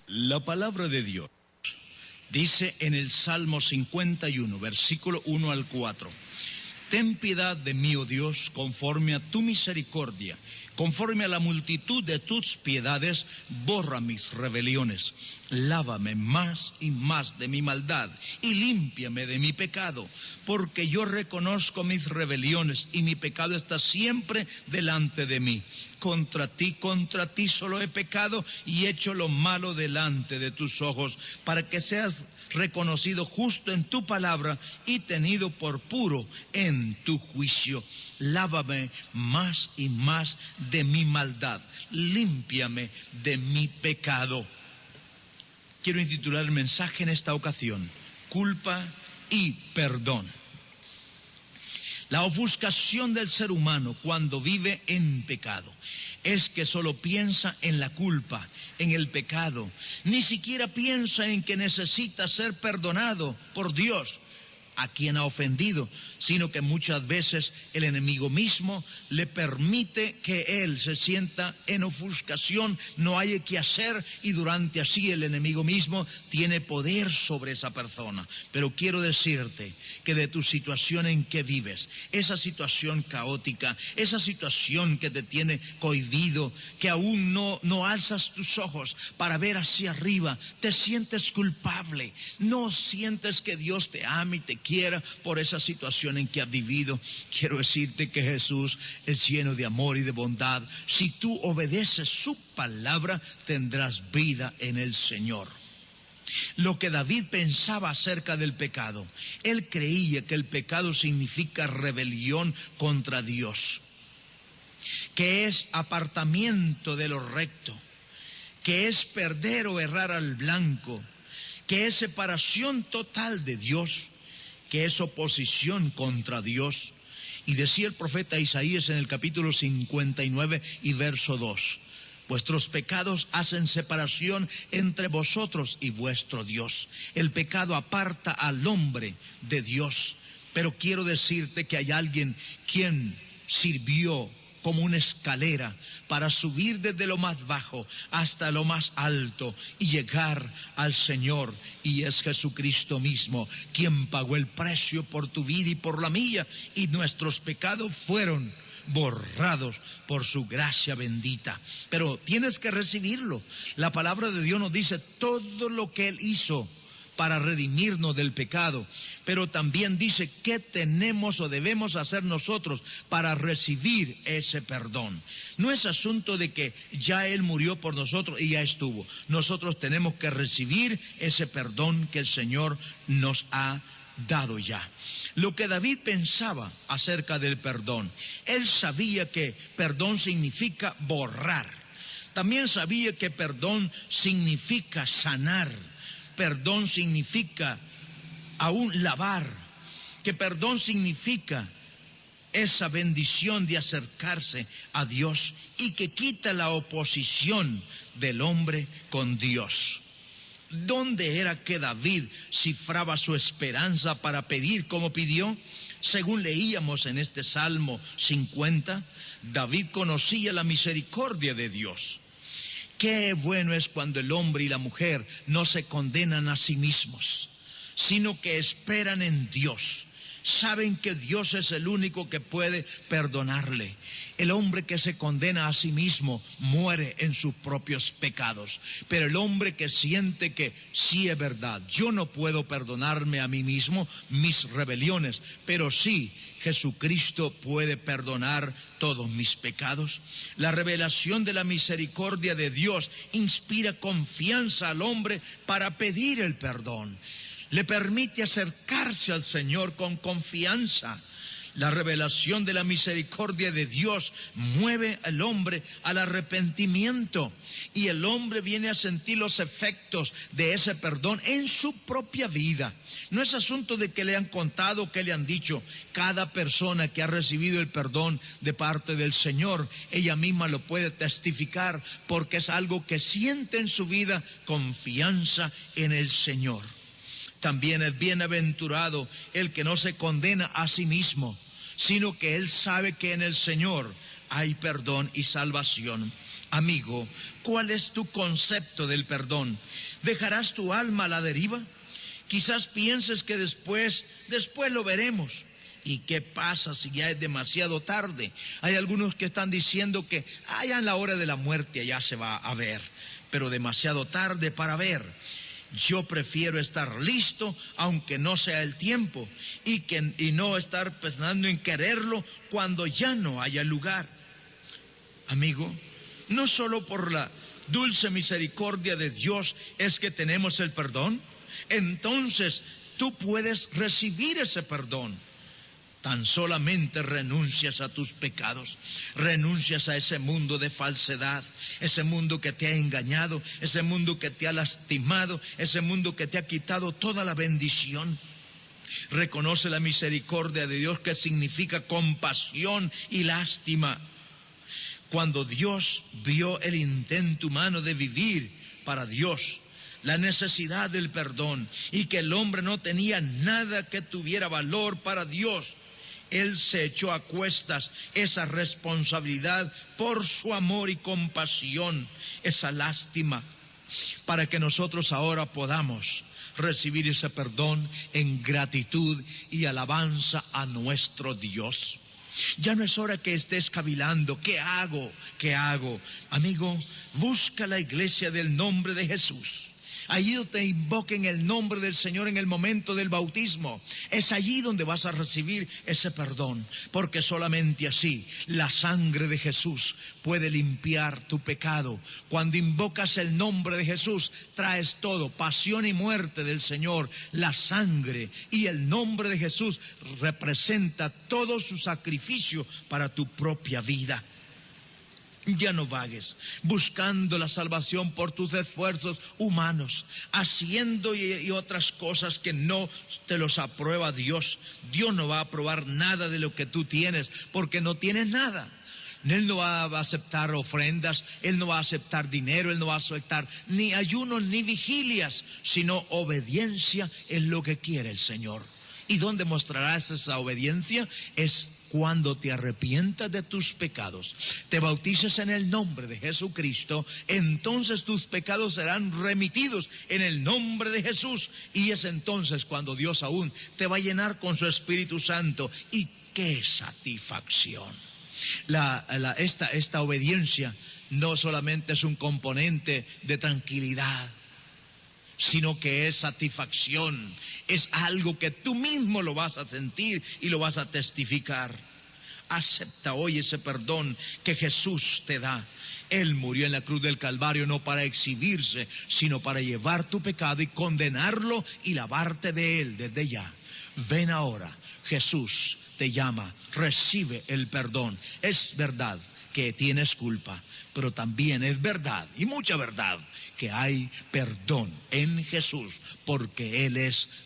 La palabra de Dios dice en el Salmo 51, versículo 1 al 4: Ten piedad de mí, oh Dios, conforme a tu misericordia, conforme a la multitud de tus piedades, borra mis rebeliones. Lávame más y más de mi maldad y límpiame de mi pecado, porque yo reconozco mis rebeliones y mi pecado está siempre delante de mí. Contra ti solo he pecado y hecho lo malo delante de tus ojos, para que seas reconocido justo en tu palabra y tenido por puro en tu juicio. Lávame más y más de mi maldad, límpiame de mi pecado. Quiero intitular el mensaje en esta ocasión: culpa y perdón. La ofuscación del ser humano cuando vive en pecado es que solo piensa en la culpa, en el pecado. Ni siquiera piensa en que necesita ser perdonado por Dios, a quien ha ofendido, sino que muchas veces el enemigo mismo le permite que él se sienta en ofuscación, no haya que hacer, y durante así el enemigo mismo tiene poder sobre esa persona. Pero quiero decirte que de tu situación en que vives, esa situación caótica, esa situación que te tiene cohibido, que aún no alzas tus ojos para ver hacia arriba, te sientes culpable, no sientes que Dios te ama y te quiera por esa situación en que has vivido. Quiero decirte que Jesús es lleno de amor y de bondad. Si tú obedeces su palabra, tendrás vida en el Señor. Lo que David pensaba acerca del pecado: él creía que el pecado significa rebelión contra Dios, que es apartamiento de lo recto, que es perder o errar al blanco, que es separación total de Dios, que es oposición contra Dios. Y decía el profeta Isaías en el capítulo 59 y verso 2: vuestros pecados hacen separación entre vosotros y vuestro Dios. El pecado aparta al hombre de Dios. Pero quiero decirte que hay alguien quien sirvió como una escalera para subir desde lo más bajo hasta lo más alto y llegar al Señor, y es Jesucristo mismo quien pagó el precio por tu vida y por la mía, y nuestros pecados fueron borrados por su gracia bendita. Pero tienes que recibirlo. La palabra de Dios nos dice todo lo que Él hizo para redimirnos del pecado, pero también dice qué tenemos o debemos hacer nosotros para recibir ese perdón. No es asunto de que ya Él murió por nosotros y ya estuvo. Nosotros tenemos que recibir ese perdón que el Señor nos ha dado ya. Lo que David pensaba acerca del perdón: él sabía que perdón significa borrar. También sabía que perdón significa sanar. Perdón significa aún lavar, que perdón significa esa bendición de acercarse a Dios y que quita la oposición del hombre con Dios. ¿Dónde era que David cifraba su esperanza para pedir como pidió? Según leíamos en este Salmo 50, David conocía la misericordia de Dios. Qué bueno es cuando el hombre y la mujer no se condenan a sí mismos, sino que esperan en Dios. Saben que Dios es el único que puede perdonarle. El hombre que se condena a sí mismo muere en sus propios pecados. Pero el hombre que siente que sí es verdad, yo no puedo perdonarme a mí mismo mis rebeliones, pero sí Jesucristo puede perdonar todos mis pecados. La revelación de la misericordia de Dios inspira confianza al hombre para pedir el perdón. Le permite acercarse al Señor con confianza. La revelación de la misericordia de Dios mueve al hombre al arrepentimiento, y el hombre viene a sentir los efectos de ese perdón en su propia vida. No es asunto de que le han contado, que le han dicho. Cada persona que ha recibido el perdón de parte del Señor, ella misma lo puede testificar, porque es algo que siente en su vida, confianza en el Señor. También es bienaventurado el que no se condena a sí mismo, sino que él sabe que en el Señor hay perdón y salvación. Amigo, ¿cuál es tu concepto del perdón? ¿Dejarás tu alma a la deriva? Quizás pienses que después lo veremos. ¿Y qué pasa si ya es demasiado tarde? Hay algunos que están diciendo que allá en la hora de la muerte ya se va a ver, pero demasiado tarde para ver. Yo prefiero estar listo, aunque no sea el tiempo, y no estar pensando en quererlo cuando ya no haya lugar. Amigo, no solo por la dulce misericordia de Dios es que tenemos el perdón. Entonces tú puedes recibir ese perdón. Tan solamente renuncias a tus pecados, renuncias a ese mundo de falsedad, ese mundo que te ha engañado, ese mundo que te ha lastimado, ese mundo que te ha quitado toda la bendición. Reconoce la misericordia de Dios, que significa compasión y lástima. Cuando Dios vio el intento humano de vivir para Dios, la necesidad del perdón y que el hombre no tenía nada que tuviera valor para Dios, Él se echó a cuestas esa responsabilidad por su amor y compasión, esa lástima, para que nosotros ahora podamos recibir ese perdón en gratitud y alabanza a nuestro Dios. Ya no es hora que estés cavilando. ¿Qué hago? ¿Qué hago? Amigo, busca la iglesia del nombre de Jesús. Allí donde te invoquen el nombre del Señor en el momento del bautismo, es allí donde vas a recibir ese perdón, porque solamente así la sangre de Jesús puede limpiar tu pecado. Cuando invocas el nombre de Jesús, traes todo, pasión y muerte del Señor. La sangre y el nombre de Jesús representa todo su sacrificio para tu propia vida. Ya no vagues buscando la salvación por tus esfuerzos humanos, haciendo y otras cosas que no te los aprueba Dios. Dios no va a aprobar nada de lo que tú tienes, porque no tienes nada. Él no va a aceptar ofrendas, Él no va a aceptar dinero, Él no va a aceptar ni ayunos ni vigilias, sino obediencia es lo que quiere el Señor. ¿Y dónde mostrarás esa obediencia? Es cuando te arrepientas de tus pecados, te bautices en el nombre de Jesucristo, entonces tus pecados serán remitidos en el nombre de Jesús, y es entonces cuando Dios aún te va a llenar con su Espíritu Santo. ¡Y qué satisfacción! Esta obediencia no solamente es un componente de tranquilidad, sino que es satisfacción, es algo que tú mismo lo vas a sentir y lo vas a testificar. Acepta hoy ese perdón que Jesús te da. Él murió en la cruz del Calvario no para exhibirse, sino para llevar tu pecado y condenarlo y lavarte de él desde ya. Ven ahora, Jesús te llama, recibe el perdón. Es verdad que tienes culpa, pero también es verdad, y mucha verdad, que hay perdón en Jesús, porque Él es